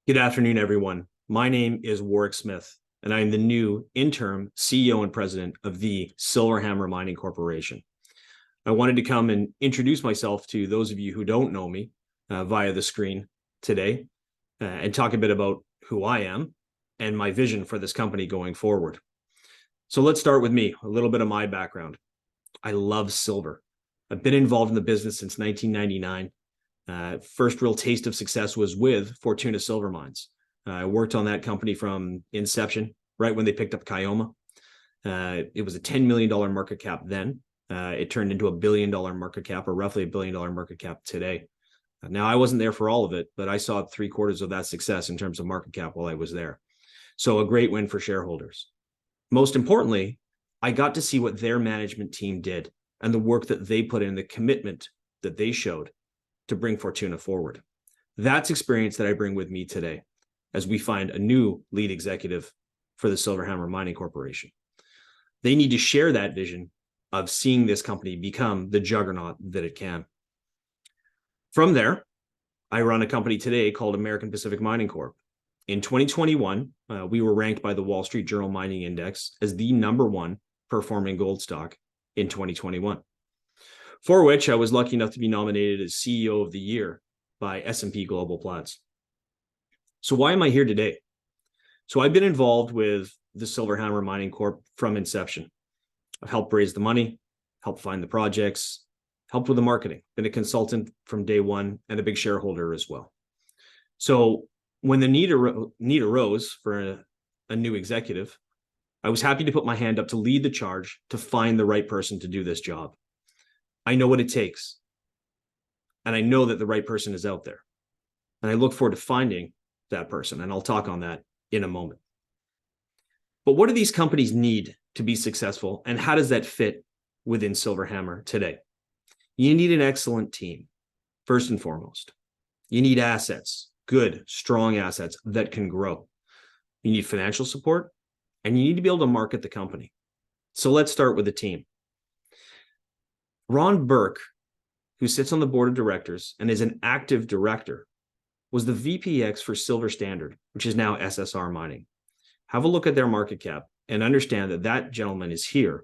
Good afternoon, everyone. My name is Warwick Smith, and I am the new interim CEO and president of the Silverhammer Mining Corporation. I wanted to come and introduce myself to those of you who don't know me via the screen today and talk a bit about who I am and my vision for this company going forward. So let's start with me, a little bit of my background. I love silver. I've been involved in the business since 1999. First real taste of success was with Fortuna Silver Mines. I worked on that company from inception, right when they picked up Kioma. It was a $10 million market cap then. It turned into $1 billion market cap, or roughly $1 billion market cap today. Now, I wasn't there for all of it, but I saw 3/4 of that success in terms of market cap while I was there. So a great win for shareholders. Most importantly, I got to see what their management team did and the work that they put in, the commitment that they showed to bring Fortuna forward. That's experience that I bring with me today as we find a new lead executive for the Silverhammer Mining Corporation. They need to share that vision of seeing this company become the juggernaut that it can. From there, I run a company today called American Pacific Mining Corp. In 2021, we were ranked by the Wall Street Journal Mining Index as the #1 performing gold stock in 2021. For which I was lucky enough to be nominated as CEO of the Year by S&P Global Platts. So why am I here today? So I've been involved with the Silverhammer Mining Corp from inception. I've helped raise the money, helped find the projects, helped with the marketing, been a consultant from day one and a big shareholder as well. So when the need arose for a new executive, I was happy to put my hand up to lead the charge to find the right person to do this job. I know what it takes, and I know that the right person is out there. And I look forward to finding that person, and I'll talk on that in a moment. But what do these companies need to be successful, and how does that fit within Silverhammer today? You need an excellent team, first and foremost. You need assets, good, strong assets that can grow. You need financial support, and you need to be able to market the company. So let's start with the team. Ron Burke, who sits on the board of directors and is an active director, was the VPX for Silver Standard, which is now SSR Mining. Have a look at their market cap and understand that that gentleman is here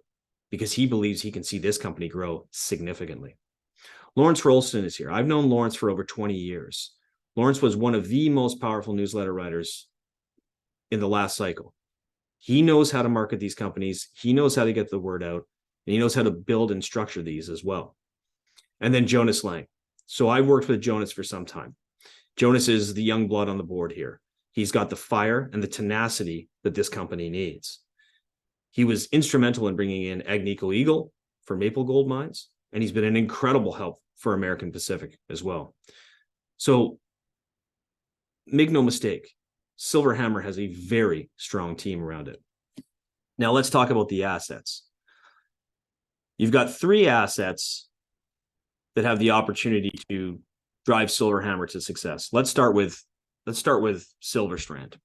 because he believes he can see this company grow significantly. Lawrence Rolston is here. I've known Lawrence for over 20 years. Lawrence was one of the most powerful newsletter writers in the last cycle. He knows how to market these companies. He knows how to get the word out. And he knows how to build and structure these as well. And then Jonas Lang. So I've worked with Jonas for some time. Jonas is the young blood on the board here. He's got the fire and the tenacity that this company needs. He was instrumental in bringing in Agnico Eagle for Maple Gold Mines, and he's been an incredible help for American Pacific as well. So make no mistake, Silverhammer has a very strong team around it. Now let's talk about the assets. You've got 3 assets that have the opportunity to drive Silverhammer to success. Let's start with Silverstrand.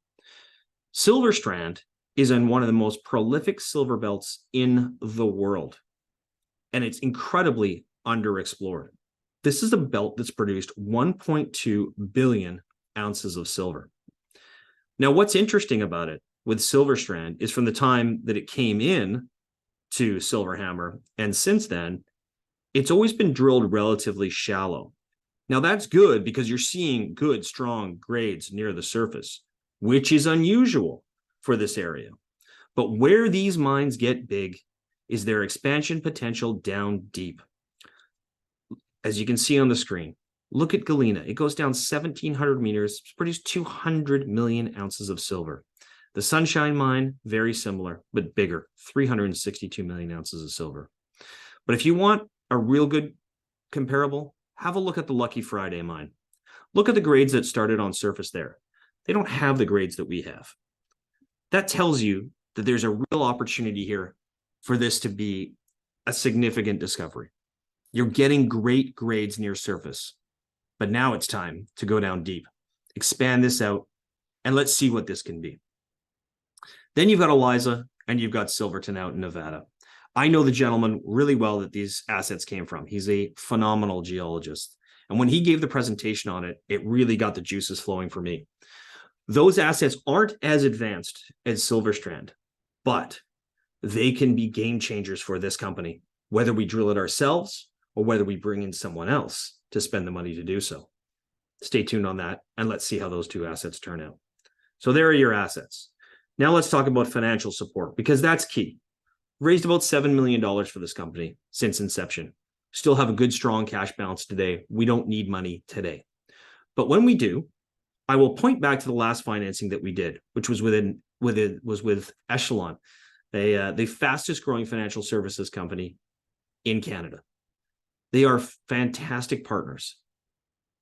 Silverstrand is in one of the most prolific silver belts in the world, and it's incredibly underexplored. This is a belt that's produced 1.2 billion ounces of silver. Now, what's interesting about it with Silverstrand is from the time that it came in to Silverhammer, and since then, it's always been drilled relatively shallow. Now, that's good because you're seeing good, strong grades near the surface, which is unusual for this area. But where these mines get big is their expansion potential down deep. As you can see on the screen, look at Galena. It goes down 1,700 meters, produced 200 million ounces of silver. The Sunshine Mine, very similar, but bigger, 362 million ounces of silver. But if you want a real good comparable, have a look at the Lucky Friday Mine. Look at the grades that started on surface there. They don't have the grades that we have. That tells you that there's a real opportunity here for this to be a significant discovery. You're getting great grades near surface, but now it's time to go down deep, expand this out, and let's see what this can be. Then you've got Eliza and you've got Silverton out in Nevada. I know the gentleman really well that these assets came from. He's a phenomenal geologist. And when he gave the presentation on it, it really got the juices flowing for me. Those assets aren't as advanced as Silverstrand, but they can be game changers for this company, whether we drill it ourselves or whether we bring in someone else to spend the money to do so. Stay tuned on that, and let's see how those two assets turn out. So there are your assets. Now let's talk about financial support, because that's key. Raised about $7 million for this company since inception. Still have a good, strong cash balance today. We don't need money today. But when we do, I will point back to the last financing that we did, which was with Echelon, the fastest growing financial services company in Canada. They are fantastic partners.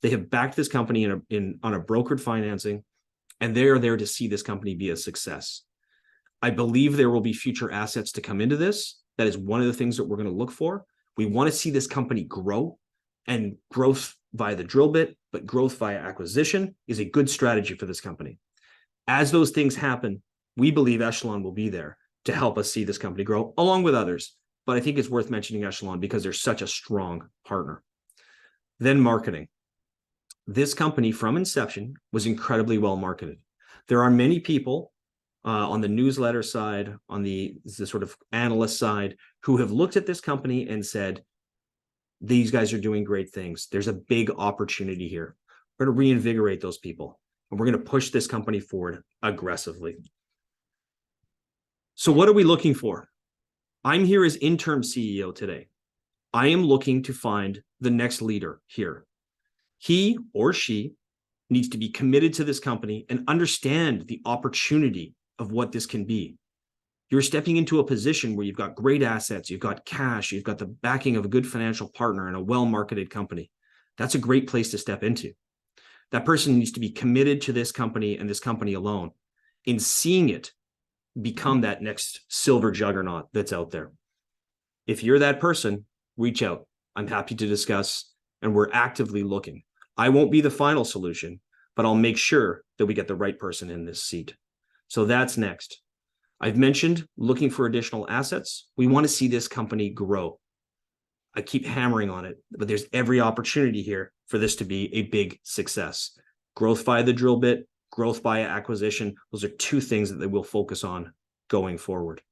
They have backed this company on a brokered financing, and they are there to see this company be a success. I believe there will be future assets to come into this. That is one of the things that we're going to look for. We want to see this company grow, and growth via the drill bit, but growth via acquisition is a good strategy for this company. As those things happen, we believe Echelon will be there to help us see this company grow, along with others. But I think it's worth mentioning Echelon because they're such a strong partner. Then marketing. This company from inception was incredibly well marketed. There are many people on the newsletter side, on the sort of analyst side, who have looked at this company and said, these guys are doing great things. There's a big opportunity here. We're going to reinvigorate those people, and we're going to push this company forward aggressively. So what are we looking for? I'm here as interim CEO today. I am looking to find the next leader here. He or she needs to be committed to this company and understand the opportunity of what this can be. You're stepping into a position where you've got great assets, you've got cash, you've got the backing of a good financial partner and a well-marketed company. That's a great place to step into. That person needs to be committed to this company and this company alone in seeing it become that next silver juggernaut that's out there. If you're that person, reach out. I'm happy to discuss, and we're actively looking. I won't be the final solution, but I'll make sure that we get the right person in this seat. So that's next. I've mentioned looking for additional assets. We want to see this company grow. I keep hammering on it, but there's every opportunity here for this to be a big success. Growth via the drill bit, growth via acquisition. Those are two things that they will focus on going forward.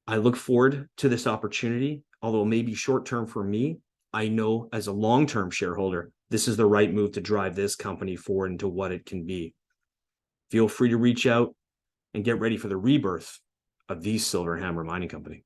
I look forward to this opportunity, although it may be short-term for me. I know as a long-term shareholder, this is the right move to drive this company forward into what it can be. Feel free to reach out and get ready for the rebirth of the Silver Hammer Mining Company.